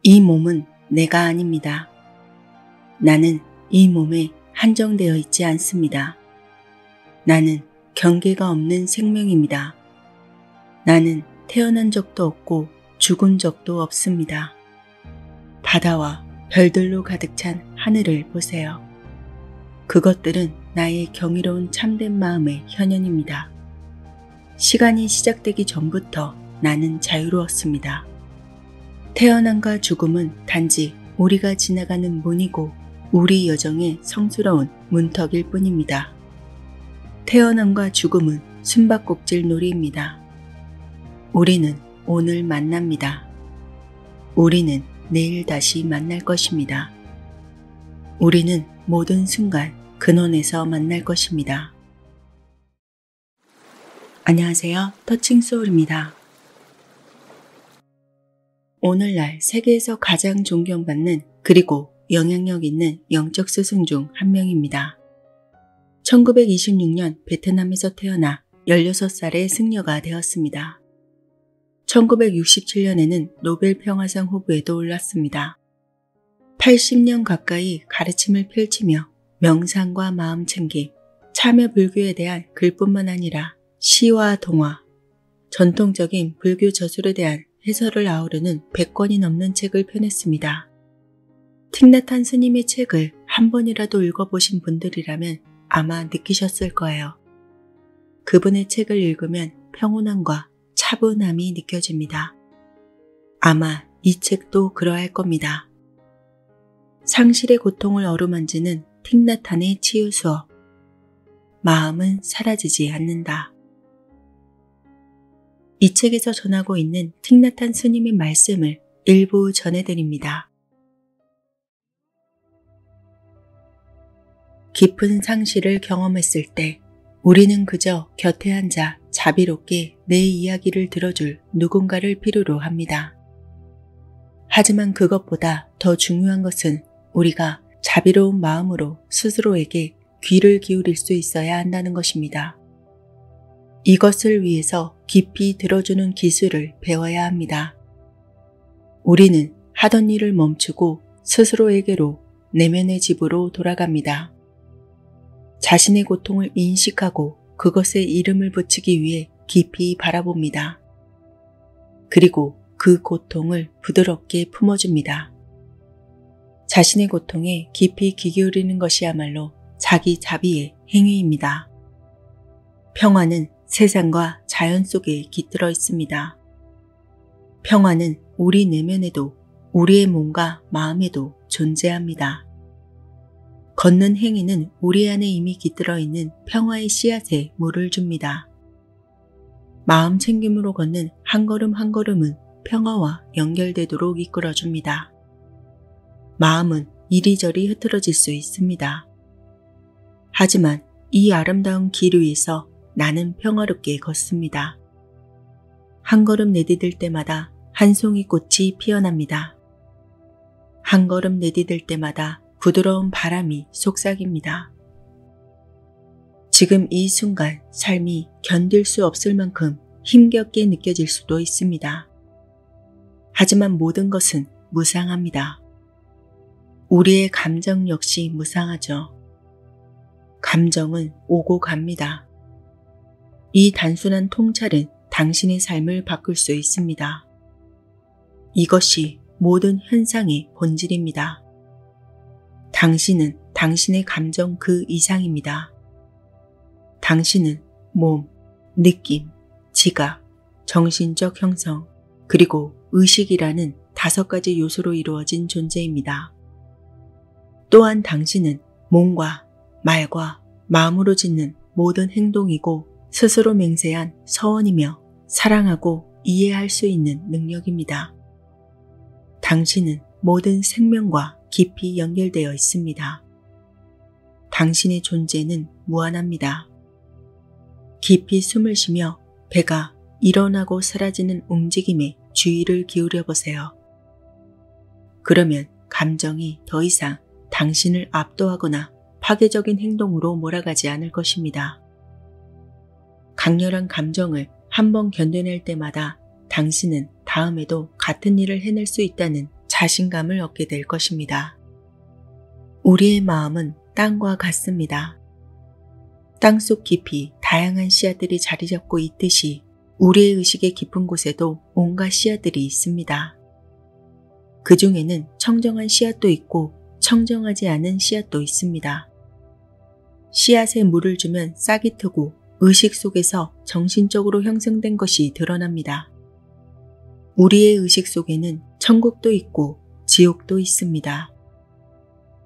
이 몸은 내가 아닙니다. 나는 이 몸에 한정되어 있지 않습니다. 나는 경계가 없는 생명입니다. 나는 태어난 적도 없고 죽은 적도 없습니다. 바다와 별들로 가득 찬 하늘을 보세요. 그것들은 나의 경이로운 참된 마음의 현현입니다. 시간이 시작되기 전부터 나는 자유로웠습니다. 태어남과 죽음은 단지 우리가 지나가는 문이고 우리 여정의 성스러운 문턱일 뿐입니다. 태어남과 죽음은 숨바꼭질 놀이입니다. 우리는 오늘 만납니다. 우리는 내일 다시 만날 것입니다. 우리는 모든 순간 근원에서 만날 것입니다. 안녕하세요. 터칭소울입니다. 오늘날 세계에서 가장 존경받는 그리고 영향력 있는 영적 스승 중 한 명입니다. 1926년 베트남에서 태어나 16살의 승려가 되었습니다. 1967년에는 노벨 평화상 후보에도 올랐습니다. 80년 가까이 가르침을 펼치며 명상과 마음챙김, 참여 불교에 대한 글뿐만 아니라 시와 동화, 전통적인 불교 저술에 대한 해설을 아우르는 100권이 넘는 책을 펴냈습니다. 틱나탄 스님의 책을 한 번이라도 읽어보신 분들이라면 아마 느끼셨을 거예요. 그분의 책을 읽으면 평온함과 차분함이 느껴집니다. 아마 이 책도 그러할 겁니다. 상실의 고통을 어루만지는 틱나탄의 치유 수업. 마음은 사라지지 않는다. 이 책에서 전하고 있는 틱나탄 스님의 말씀을 일부 전해드립니다. 깊은 상실을 경험했을 때 우리는 그저 곁에 앉아 자비롭게 내 이야기를 들어줄 누군가를 필요로 합니다. 하지만 그것보다 더 중요한 것은 우리가 자비로운 마음으로 스스로에게 귀를 기울일 수 있어야 한다는 것입니다. 이것을 위해서 깊이 들어주는 기술을 배워야 합니다. 우리는 하던 일을 멈추고 스스로에게로 내면의 집으로 돌아갑니다. 자신의 고통을 인식하고 그것에 이름을 붙이기 위해 깊이 바라봅니다. 그리고 그 고통을 부드럽게 품어줍니다. 자신의 고통에 깊이 귀 기울이는 것이야말로 자기 자비의 행위입니다. 평화는 세상과 자연 속에 깃들어 있습니다. 평화는 우리 내면에도 우리의 몸과 마음에도 존재합니다. 걷는 행위는 우리 안에 이미 깃들어 있는 평화의 씨앗에 물을 줍니다. 마음 챙김으로 걷는 한 걸음 한 걸음은 평화와 연결되도록 이끌어줍니다. 마음은 이리저리 흐트러질 수 있습니다. 하지만 이 아름다운 길 위에서 나는 평화롭게 걷습니다. 한 걸음 내디딜 때마다 한 송이 꽃이 피어납니다. 한 걸음 내디딜 때마다 부드러운 바람이 속삭입니다. 지금 이 순간 삶이 견딜 수 없을 만큼 힘겹게 느껴질 수도 있습니다. 하지만 모든 것은 무상합니다. 우리의 감정 역시 무상하죠. 감정은 오고 갑니다. 이 단순한 통찰은 당신의 삶을 바꿀 수 있습니다. 이것이 모든 현상의 본질입니다. 당신은 당신의 감정 그 이상입니다. 당신은 몸, 느낌, 지각, 정신적 형성, 그리고 의식이라는 5가지 요소로 이루어진 존재입니다. 또한 당신은 몸과 말과 마음으로 짓는 모든 행동이고 스스로 맹세한 서원이며 사랑하고 이해할 수 있는 능력입니다. 당신은 모든 생명과 깊이 연결되어 있습니다. 당신의 존재는 무한합니다. 깊이 숨을 쉬며 배가 일어나고 사라지는 움직임에 주의를 기울여 보세요. 그러면 감정이 더 이상 당신을 압도하거나 파괴적인 행동으로 몰아가지 않을 것입니다. 강렬한 감정을 한번 견뎌낼 때마다 당신은 다음에도 같은 일을 해낼 수 있다는 자신감을 얻게 될 것입니다. 우리의 마음은 땅과 같습니다. 땅속 깊이 다양한 씨앗들이 자리 잡고 있듯이 우리의 의식의 깊은 곳에도 온갖 씨앗들이 있습니다. 그 중에는 청정한 씨앗도 있고 청정하지 않은 씨앗도 있습니다. 씨앗에 물을 주면 싹이 트고 의식 속에서 정신적으로 형성된 것이 드러납니다. 우리의 의식 속에는 천국도 있고 지옥도 있습니다.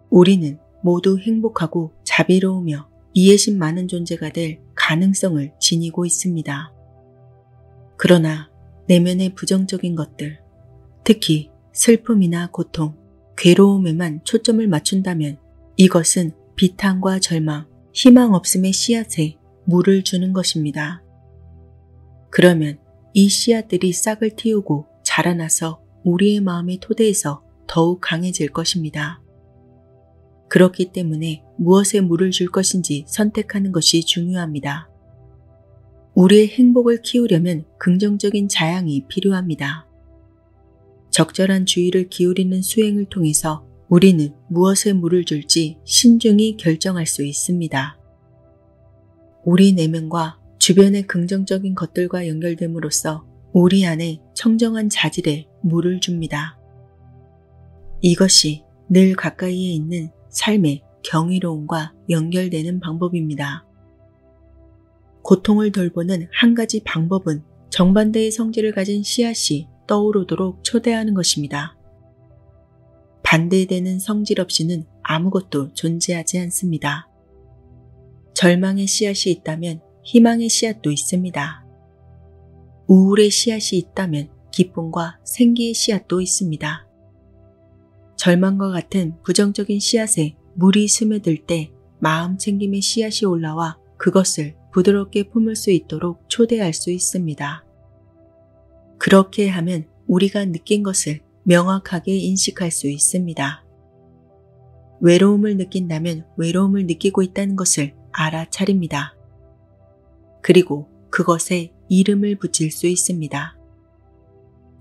우리는 모두 행복하고 자비로우며 이해심 많은 존재가 될 가능성을 지니고 있습니다. 그러나 내면의 부정적인 것들, 특히 슬픔이나 고통, 괴로움에만 초점을 맞춘다면 이것은 비탄과 절망, 희망 없음의 씨앗에 물을 주는 것입니다. 그러면 이 씨앗들이 싹을 틔우고 자라나서 우리의 마음의 토대에서 더욱 강해질 것입니다. 그렇기 때문에 무엇에 물을 줄 것인지 선택하는 것이 중요합니다. 우리의 행복을 키우려면 긍정적인 자양이 필요합니다. 적절한 주의를 기울이는 수행을 통해서 우리는 무엇에 물을 줄지 신중히 결정할 수 있습니다. 우리 내면과 주변의 긍정적인 것들과 연결됨으로써 우리 안에 청정한 자질에 물을 줍니다. 이것이 늘 가까이에 있는 삶의 경이로움과 연결되는 방법입니다. 고통을 돌보는 한 가지 방법은 정반대의 성질을 가진 씨앗이 떠오르도록 초대하는 것입니다. 반대되는 성질 없이는 아무것도 존재하지 않습니다. 절망의 씨앗이 있다면 희망의 씨앗도 있습니다. 우울의 씨앗이 있다면 기쁨과 생기의 씨앗도 있습니다. 절망과 같은 부정적인 씨앗에 물이 스며들 때 마음 챙김의 씨앗이 올라와 그것을 부드럽게 품을 수 있도록 초대할 수 있습니다. 그렇게 하면 우리가 느낀 것을 명확하게 인식할 수 있습니다. 외로움을 느낀다면 외로움을 느끼고 있다는 것을 알아차립니다. 그리고 그것에 이름을 붙일 수 있습니다.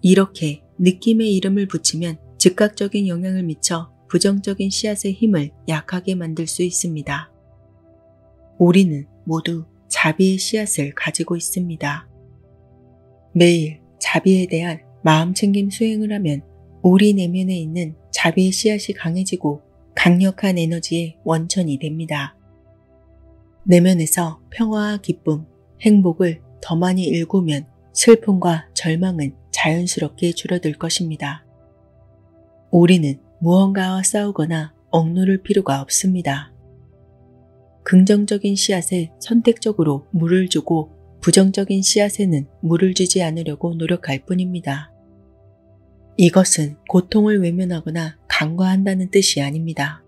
이렇게 느낌의 이름을 붙이면 즉각적인 영향을 미쳐 부정적인 씨앗의 힘을 약하게 만들 수 있습니다. 우리는 모두 자비의 씨앗을 가지고 있습니다. 매일 자비에 대한 마음챙김 수행을 하면 우리 내면에 있는 자비의 씨앗이 강해지고 강력한 에너지의 원천이 됩니다. 내면에서 평화와 기쁨, 행복을 더 많이 일구면 슬픔과 절망은 자연스럽게 줄어들 것입니다. 우리는 무언가와 싸우거나 억누를 필요가 없습니다. 긍정적인 씨앗에 선택적으로 물을 주고 부정적인 씨앗에는 물을 주지 않으려고 노력할 뿐입니다. 이것은 고통을 외면하거나 간과한다는 뜻이 아닙니다.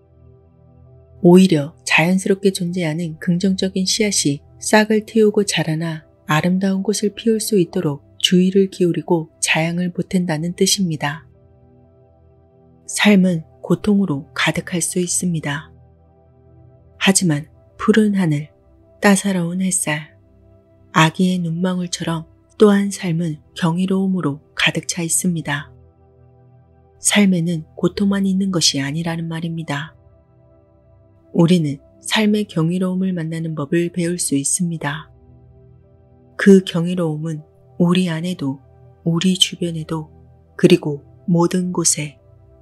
오히려 자연스럽게 존재하는 긍정적인 씨앗이 싹을 틔우고 자라나 아름다운 꽃을 피울 수 있도록 주의를 기울이고 자양을 보탠다는 뜻입니다. 삶은 고통으로 가득할 수 있습니다. 하지만 푸른 하늘, 따사로운 햇살, 아기의 눈망울처럼 또한 삶은 경이로움으로 가득 차 있습니다. 삶에는 고통만 있는 것이 아니라는 말입니다. 우리는 삶의 경이로움을 만나는 법을 배울 수 있습니다. 그 경이로움은 우리 안에도, 우리 주변에도, 그리고 모든 곳에,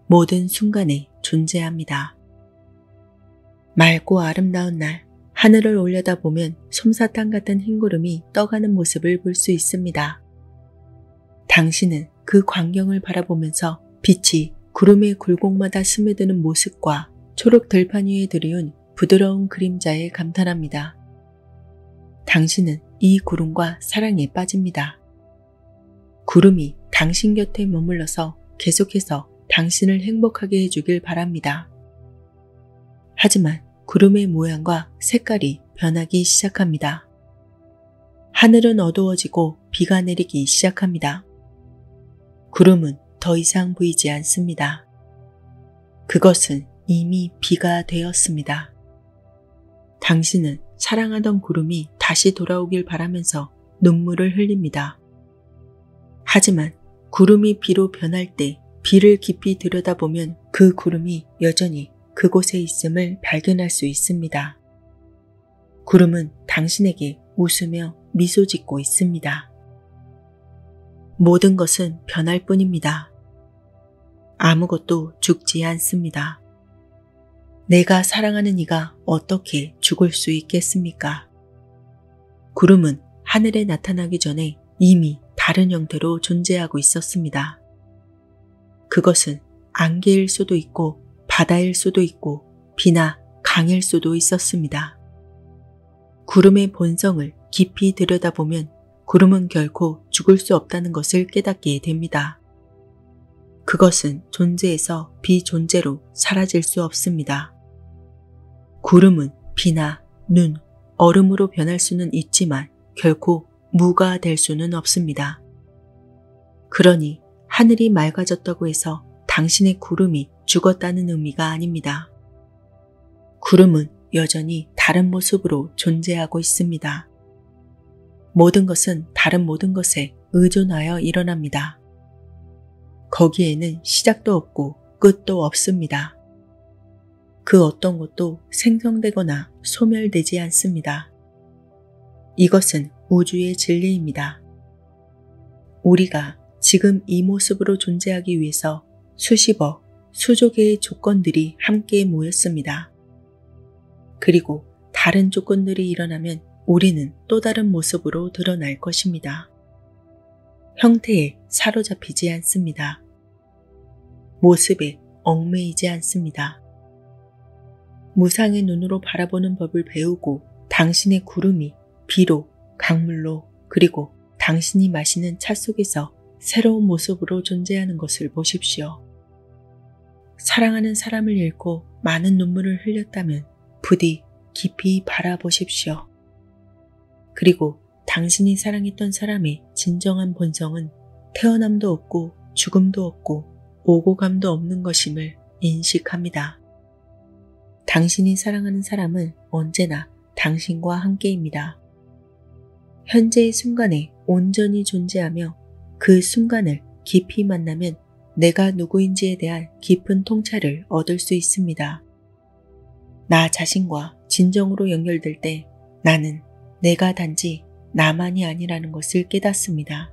모든 순간에 존재합니다. 맑고 아름다운 날, 하늘을 올려다보면 솜사탕 같은 흰구름이 떠가는 모습을 볼 수 있습니다. 당신은 그 광경을 바라보면서 빛이 구름의 굴곡마다 스며드는 모습과 초록 들판 위에 드리운 부드러운 그림자에 감탄합니다. 당신은 이 구름과 사랑에 빠집니다. 구름이 당신 곁에 머물러서 계속해서 당신을 행복하게 해주길 바랍니다. 하지만 구름의 모양과 색깔이 변하기 시작합니다. 하늘은 어두워지고 비가 내리기 시작합니다. 구름은 더 이상 보이지 않습니다. 그것은 이미 비가 되었습니다. 당신은 사랑하던 구름이 다시 돌아오길 바라면서 눈물을 흘립니다. 하지만 구름이 비로 변할 때 비를 깊이 들여다보면 그 구름이 여전히 그곳에 있음을 발견할 수 있습니다. 구름은 당신에게 웃으며 미소 짓고 있습니다. 모든 것은 변할 뿐입니다. 아무것도 죽지 않습니다. 내가 사랑하는 이가 어떻게 죽을 수 있겠습니까? 구름은 하늘에 나타나기 전에 이미 다른 형태로 존재하고 있었습니다. 그것은 안개일 수도 있고 바다일 수도 있고 비나 강일 수도 있었습니다. 구름의 본성을 깊이 들여다보면 구름은 결코 죽을 수 없다는 것을 깨닫게 됩니다. 그것은 존재에서 비존재로 사라질 수 없습니다. 구름은 비나 눈, 얼음으로 변할 수는 있지만 결코 무가 될 수는 없습니다. 그러니 하늘이 맑아졌다고 해서 당신의 구름이 죽었다는 의미가 아닙니다. 구름은 여전히 다른 모습으로 존재하고 있습니다. 모든 것은 다른 모든 것에 의존하여 일어납니다. 거기에는 시작도 없고 끝도 없습니다. 그 어떤 것도 생성되거나 소멸되지 않습니다. 이것은 우주의 진리입니다. 우리가 지금 이 모습으로 존재하기 위해서 수십억, 수조 개의 조건들이 함께 모였습니다. 그리고 다른 조건들이 일어나면 우리는 또 다른 모습으로 드러날 것입니다. 형태에 사로잡히지 않습니다. 모습에 얽매이지 않습니다. 무상의 눈으로 바라보는 법을 배우고 당신의 구름이 비로, 강물로, 그리고 당신이 마시는 차 속에서 새로운 모습으로 존재하는 것을 보십시오. 사랑하는 사람을 잃고 많은 눈물을 흘렸다면 부디 깊이 바라보십시오. 그리고 당신이 사랑했던 사람의 진정한 본성은 태어남도 없고 죽음도 없고 오고 감도 없는 것임을 인식합니다. 당신이 사랑하는 사람은 언제나 당신과 함께입니다. 현재의 순간에 온전히 존재하며 그 순간을 깊이 만나면 내가 누구인지에 대한 깊은 통찰을 얻을 수 있습니다. 나 자신과 진정으로 연결될 때 나는 내가 단지 나만이 아니라는 것을 깨닫습니다.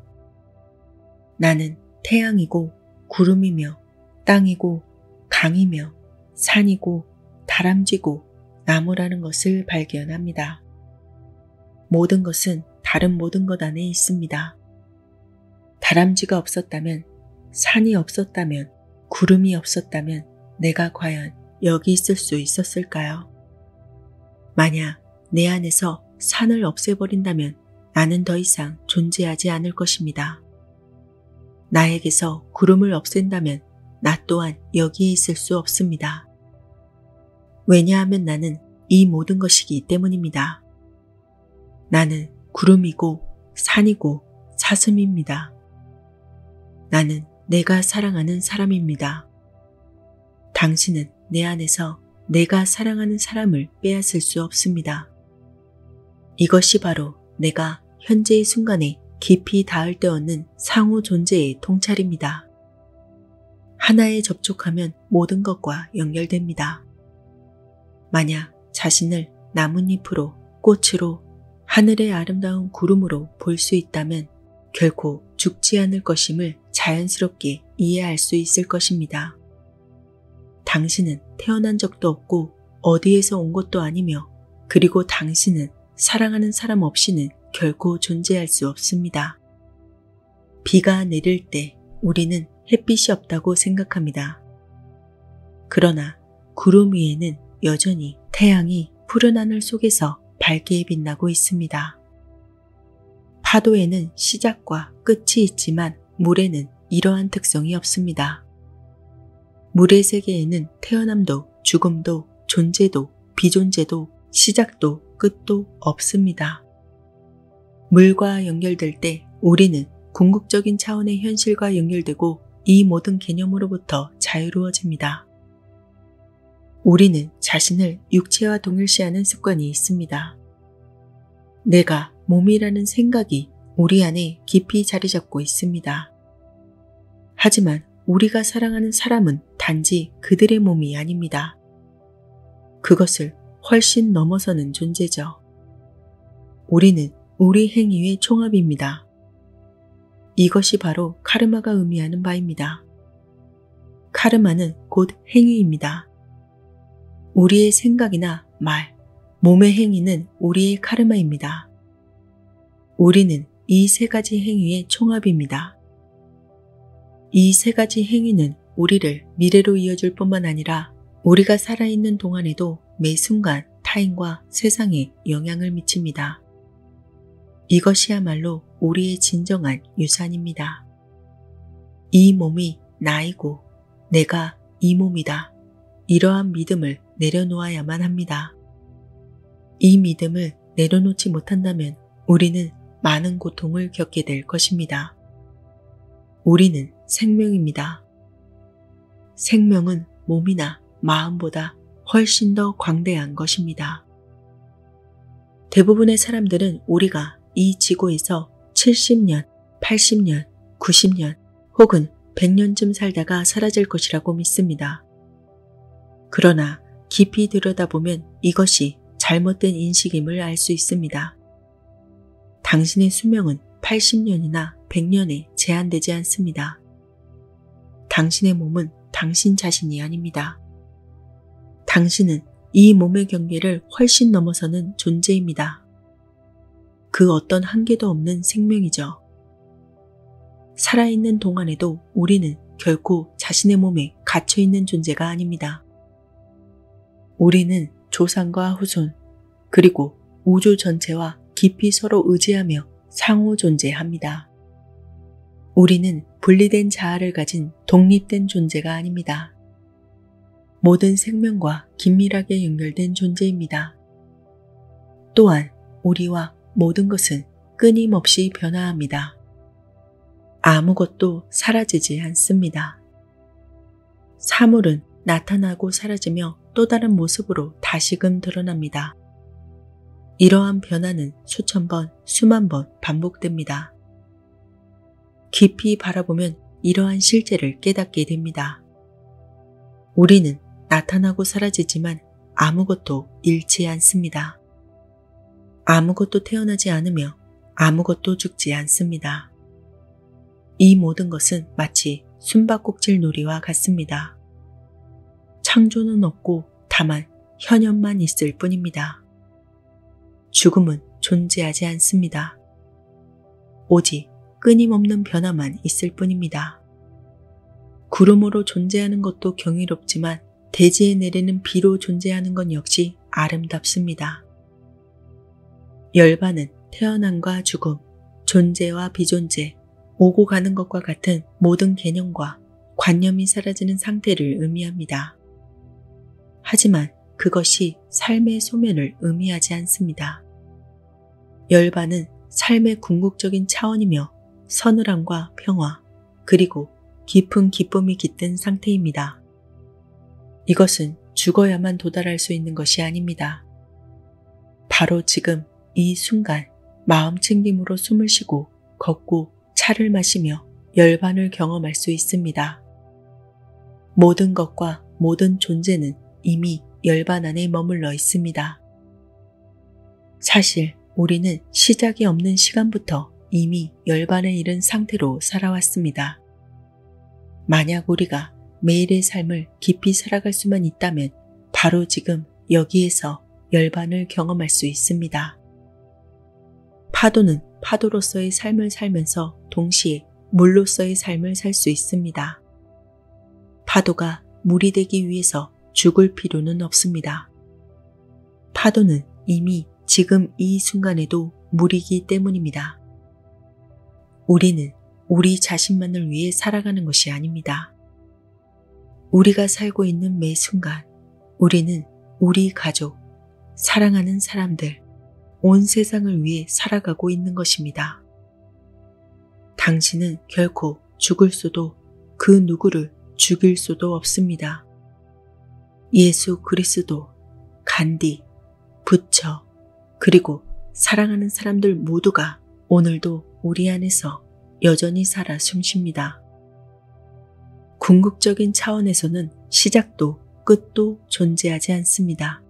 나는 태양이고 구름이며 땅이고 강이며 산이고 다람쥐고 나무라는 것을 발견합니다. 모든 것은 다른 모든 것 안에 있습니다. 다람쥐가 없었다면, 산이 없었다면, 구름이 없었다면 내가 과연 여기 있을 수 있었을까요? 만약 내 안에서 산을 없애버린다면 나는 더 이상 존재하지 않을 것입니다. 나에게서 구름을 없앤다면 나 또한 여기에 있을 수 없습니다. 왜냐하면 나는 이 모든 것이기 때문입니다. 나는 구름이고 산이고 사슴입니다. 나는 내가 사랑하는 사람입니다. 당신은 내 안에서 내가 사랑하는 사람을 빼앗을 수 없습니다. 이것이 바로 내가 현재의 순간에 깊이 닿을 때 얻는 상호 존재의 통찰입니다. 하나에 접촉하면 모든 것과 연결됩니다. 만약 자신을 나뭇잎으로, 꽃으로, 하늘의 아름다운 구름으로 볼 수 있다면 결코 죽지 않을 것임을 자연스럽게 이해할 수 있을 것입니다. 당신은 태어난 적도 없고 어디에서 온 것도 아니며 그리고 당신은 사랑하는 사람 없이는 결코 존재할 수 없습니다. 비가 내릴 때 우리는 햇빛이 없다고 생각합니다. 그러나 구름 위에는 여전히 태양이 푸른 하늘 속에서 밝게 빛나고 있습니다. 파도에는 시작과 끝이 있지만 물에는 이러한 특성이 없습니다. 물의 세계에는 태어남도 죽음도 존재도 비존재도 시작도 끝도 없습니다. 물과 연결될 때 우리는 궁극적인 차원의 현실과 연결되고 이 모든 개념으로부터 자유로워집니다. 우리는 자신을 육체와 동일시하는 습관이 있습니다. 내가 몸이라는 생각이 우리 안에 깊이 자리 잡고 있습니다. 하지만 우리가 사랑하는 사람은 단지 그들의 몸이 아닙니다. 그것을 훨씬 넘어서는 존재죠. 우리는 우리 행위의 총합입니다. 이것이 바로 카르마가 의미하는 바입니다. 카르마는 곧 행위입니다. 우리의 생각이나 말, 몸의 행위는 우리의 카르마입니다. 우리는 이 세 가지 행위의 총합입니다. 이 세 가지 행위는 우리를 미래로 이어줄 뿐만 아니라 우리가 살아있는 동안에도 매 순간 타인과 세상에 영향을 미칩니다. 이것이야말로 우리의 진정한 유산입니다. 이 몸이 나이고 내가 이 몸이다. 이러한 믿음을 내려놓아야만 합니다. 이 믿음을 내려놓지 못한다면 우리는 많은 고통을 겪게 될 것입니다. 우리는 생명입니다. 생명은 몸이나 마음보다 훨씬 더 광대한 것입니다. 대부분의 사람들은 우리가 이 지구에서 70년, 80년, 90년 혹은 100년쯤 살다가 사라질 것이라고 믿습니다. 그러나 깊이 들여다보면 이것이 잘못된 인식임을 알 수 있습니다. 당신의 수명은 80년이나 100년에 제한되지 않습니다. 당신의 몸은 당신 자신이 아닙니다. 당신은 이 몸의 경계를 훨씬 넘어서는 존재입니다. 그 어떤 한계도 없는 생명이죠. 살아있는 동안에도 우리는 결코 자신의 몸에 갇혀있는 존재가 아닙니다. 우리는 조상과 후손, 그리고 우주 전체와 깊이 서로 의지하며 상호 존재합니다. 우리는 분리된 자아를 가진 독립된 존재가 아닙니다. 모든 생명과 긴밀하게 연결된 존재입니다. 또한 우리와 모든 것은 끊임없이 변화합니다. 아무것도 사라지지 않습니다. 사물은 나타나고 사라지며 또 다른 모습으로 다시금 드러납니다. 이러한 변화는 수천 번, 수만 번 반복됩니다. 깊이 바라보면 이러한 실제를 깨닫게 됩니다. 우리는 나타나고 사라지지만 아무것도 잃지 않습니다. 아무것도 태어나지 않으며 아무것도 죽지 않습니다. 이 모든 것은 마치 숨바꼭질 놀이와 같습니다. 창조는 없고 다만 현현만 있을 뿐입니다. 죽음은 존재하지 않습니다. 오직 끊임없는 변화만 있을 뿐입니다. 구름으로 존재하는 것도 경이롭지만 대지에 내리는 비로 존재하는 건 역시 아름답습니다. 열반은 태어남과 죽음, 존재와 비존재, 오고 가는 것과 같은 모든 개념과 관념이 사라지는 상태를 의미합니다. 하지만 그것이 삶의 소멸을 의미하지 않습니다. 열반은 삶의 궁극적인 차원이며 서늘함과 평화, 그리고 깊은 기쁨이 깃든 상태입니다. 이것은 죽어야만 도달할 수 있는 것이 아닙니다. 바로 지금 이 순간 마음 챙김으로 숨을 쉬고 걷고 차를 마시며 열반을 경험할 수 있습니다. 모든 것과 모든 존재는 이미 열반 안에 머물러 있습니다. 사실 우리는 시작이 없는 시간부터 이미 열반에 이른 상태로 살아왔습니다. 만약 우리가 매일의 삶을 깊이 살아갈 수만 있다면 바로 지금 여기에서 열반을 경험할 수 있습니다. 파도는 파도로서의 삶을 살면서 동시에 물로서의 삶을 살 수 있습니다. 파도가 물이 되기 위해서 죽을 필요는 없습니다. 파도는 이미 지금 이 순간에도 물이기 때문입니다. 우리는 우리 자신만을 위해 살아가는 것이 아닙니다. 우리가 살고 있는 매 순간 우리는 우리 가족, 사랑하는 사람들, 온 세상을 위해 살아가고 있는 것입니다. 당신은 결코 죽을 수도 그 누구를 죽일 수도 없습니다. 예수 그리스도, 간디, 부처, 그리고 사랑하는 사람들 모두가 오늘도 우리 안에서 여전히 살아 숨쉽니다. 궁극적인 차원에서는 시작도 끝도 존재하지 않습니다.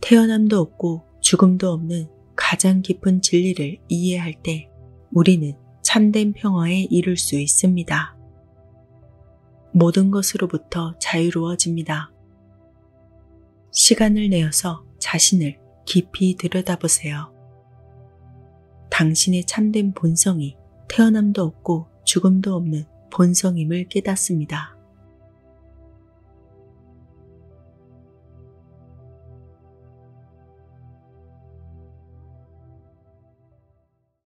태어남도 없고 죽음도 없는 가장 깊은 진리를 이해할 때 우리는 참된 평화에 이룰 수 있습니다. 모든 것으로부터 자유로워집니다. 시간을 내어서 자신을 깊이 들여다보세요. 당신의 참된 본성이 태어남도 없고 죽음도 없는 본성임을 깨닫습니다.